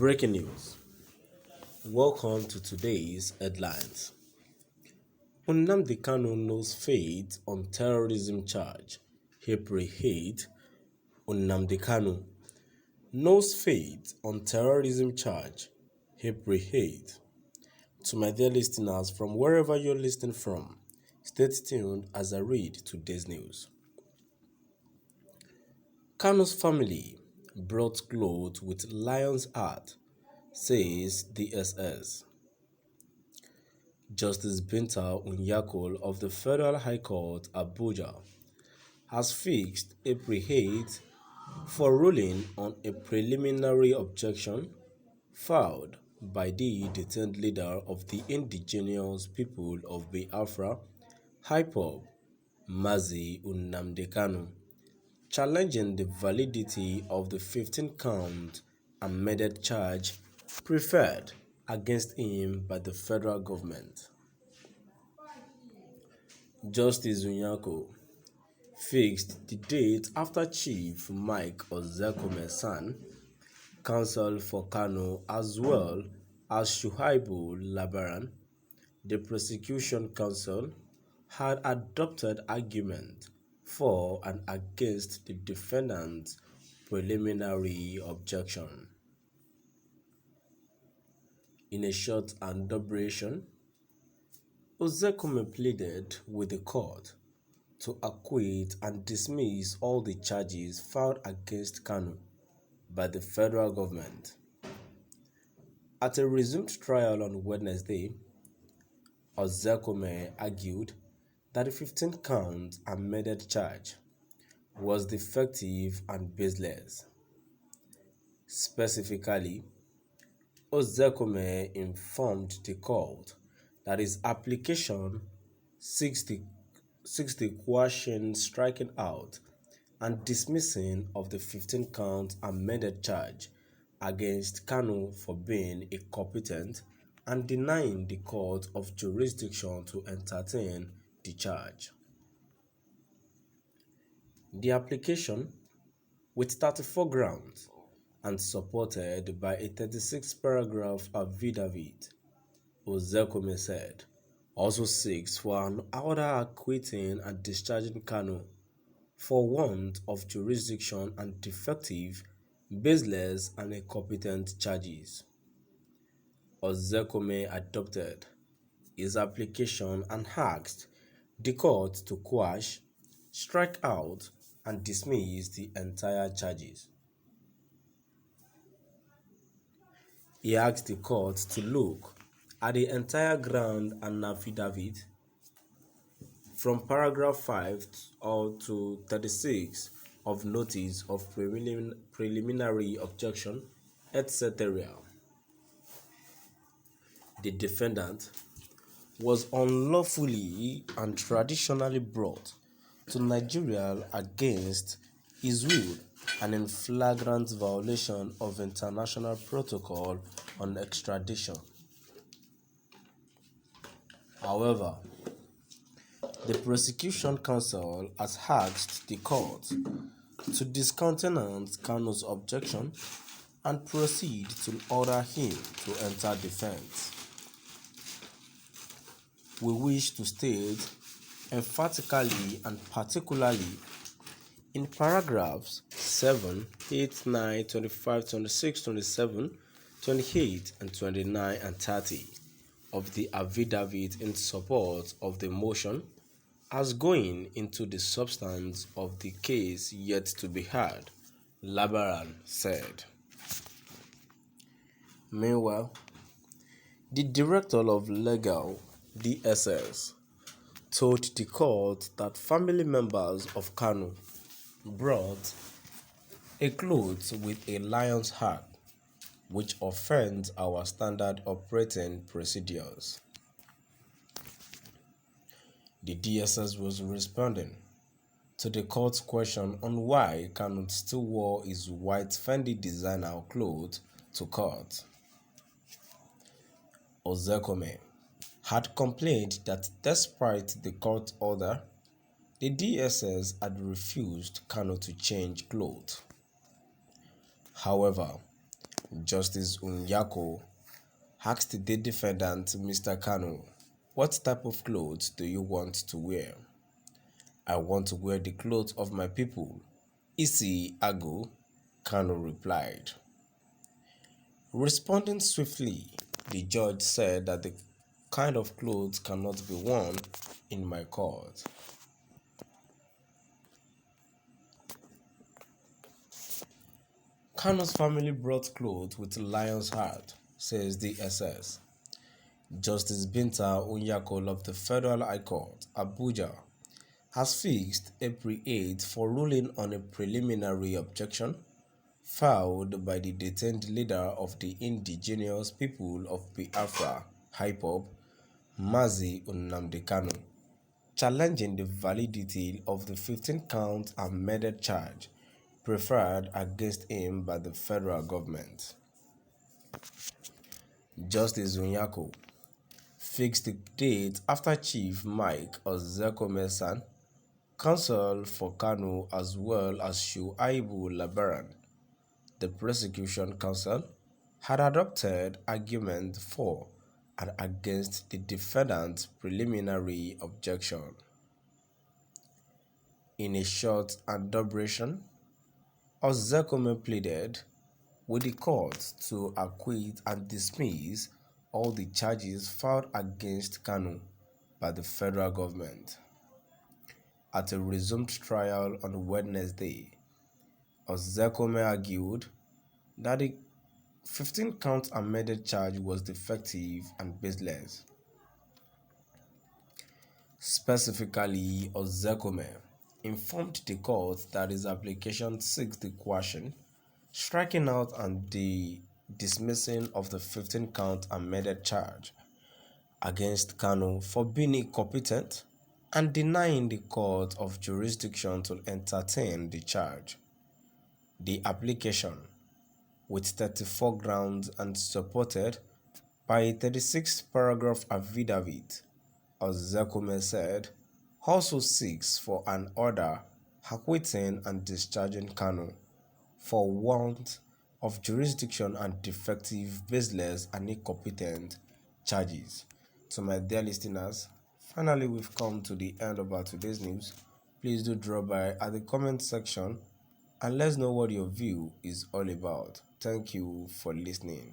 Breaking news. Welcome to today's headlines. Nnamdi Kanu knows fate on terrorism charge. April 8. Nnamdi Kanu knows fate on terrorism charge. April 8. To my dear listeners from wherever you're listening from, stay tuned as I read today's news. Kanu's family brought clothes with lion's heart, says DSS. Justice Binta Unyako of the Federal High Court, Abuja, has fixed April 8 for ruling on a preliminary objection filed by the detained leader of the indigenous people of Biafra, IPOB, Mazi Nnamdi Kanu, challenging the validity of the 15-count amended charge preferred against him by the federal government. Justice Unyako fixed the date after Chief Mike Ozekhome-san, counsel for Kanu, as well as Shuaibu Labaran, the prosecution counsel, had adopted argument for and against the defendant's preliminary objection. In a short adjudication, Ozekhome pleaded with the court to acquit and dismiss all the charges filed against Kanu by the federal government. At a resumed trial on Wednesday, Ozekhome argued that the 15-count amended charge was defective and baseless. Specifically, Ozekhome informed the court that his application seeks the quashing, striking out, and dismissing of the 15-count amended charge against Kanu for being incompetent and denying the court of jurisdiction to entertain the charge. The application, with 34 grounds and supported by a 36-paragraph affidavit, Ozekhome said, also seeks for an order acquitting and discharging Kanu for want of jurisdiction and defective, baseless, and incompetent charges. Ozekhome adopted his application and asked the court to quash, strike out, and dismiss the entire charges. He asked the court to look at the entire ground and affidavit from paragraph 5 to 36 of notice of preliminary objection, etc. The defendant was unlawfully and traditionally brought to Nigeria against his will and in flagrant violation of international protocol on extradition. However, the prosecution counsel has asked the court to discountenance Kanu's objection and proceed to order him to enter defense. We wish to state emphatically and particularly in paragraphs 7, 8, 9, 25, 26, 27, 28, and 29 and 30 of the affidavit in support of the motion as going into the substance of the case yet to be heard, Labaran said. Meanwhile, the director of legal DSS told the court that family members of Kanu brought a cloth with a lion's heart, which offends our standard operating procedures. The DSS was responding to the court's question on why Kanu still wore his white Fendi designer clothes to court. Ozekhome had complained that despite the court order, the DSS had refused Kanu to change clothes. However, Justice Unyako asked the defendant, Mr. Kanu, "What type of clothes do you want to wear?" "I want to wear the clothes of my people, Isi Agu," Kanu replied. Responding swiftly, the judge said that the kind of clothes cannot be worn in my court. Kanu's family brought clothes with lion's heart, says the SS. Justice Binta Onyakol of the Federal High Court, Abuja, has fixed April 8 for ruling on a preliminary objection filed by the detained leader of the indigenous people of Biafra, IPOB, Mazi Nnamdi Kanu, challenging the validity of the 15-count amended charge preferred against him by the federal government. Justice Onyako fixed the date after Chief Mike Ozekomesan, counsel for Kanu, as well as Shuaibu Labaran, the prosecution counsel, had adopted argument for and against the defendant's preliminary objection. In a short adumbration, Ozekome pleaded with the court to acquit and dismiss all the charges filed against Kanu by the federal government. At a resumed trial on Wednesday, Ozekome argued that the 15-count amended charge was defective and baseless. Specifically, Ozekome informed the court that his application seeks the quashing, striking out and the dismissing of the 15-count amended charge against Kanu for being incompetent and denying the court of jurisdiction to entertain the charge. The application, with 34 grounds and supported by a 36-paragraph affidavit, Ozekome said, also seeks for an order acquitting and discharging Kanu for want of jurisdiction and defective, baseless, and incompetent charges. To my dear listeners, finally we've come to the end of our today's news. Please do drop by at the comment section and let's know what your view is all about. Thank you for listening.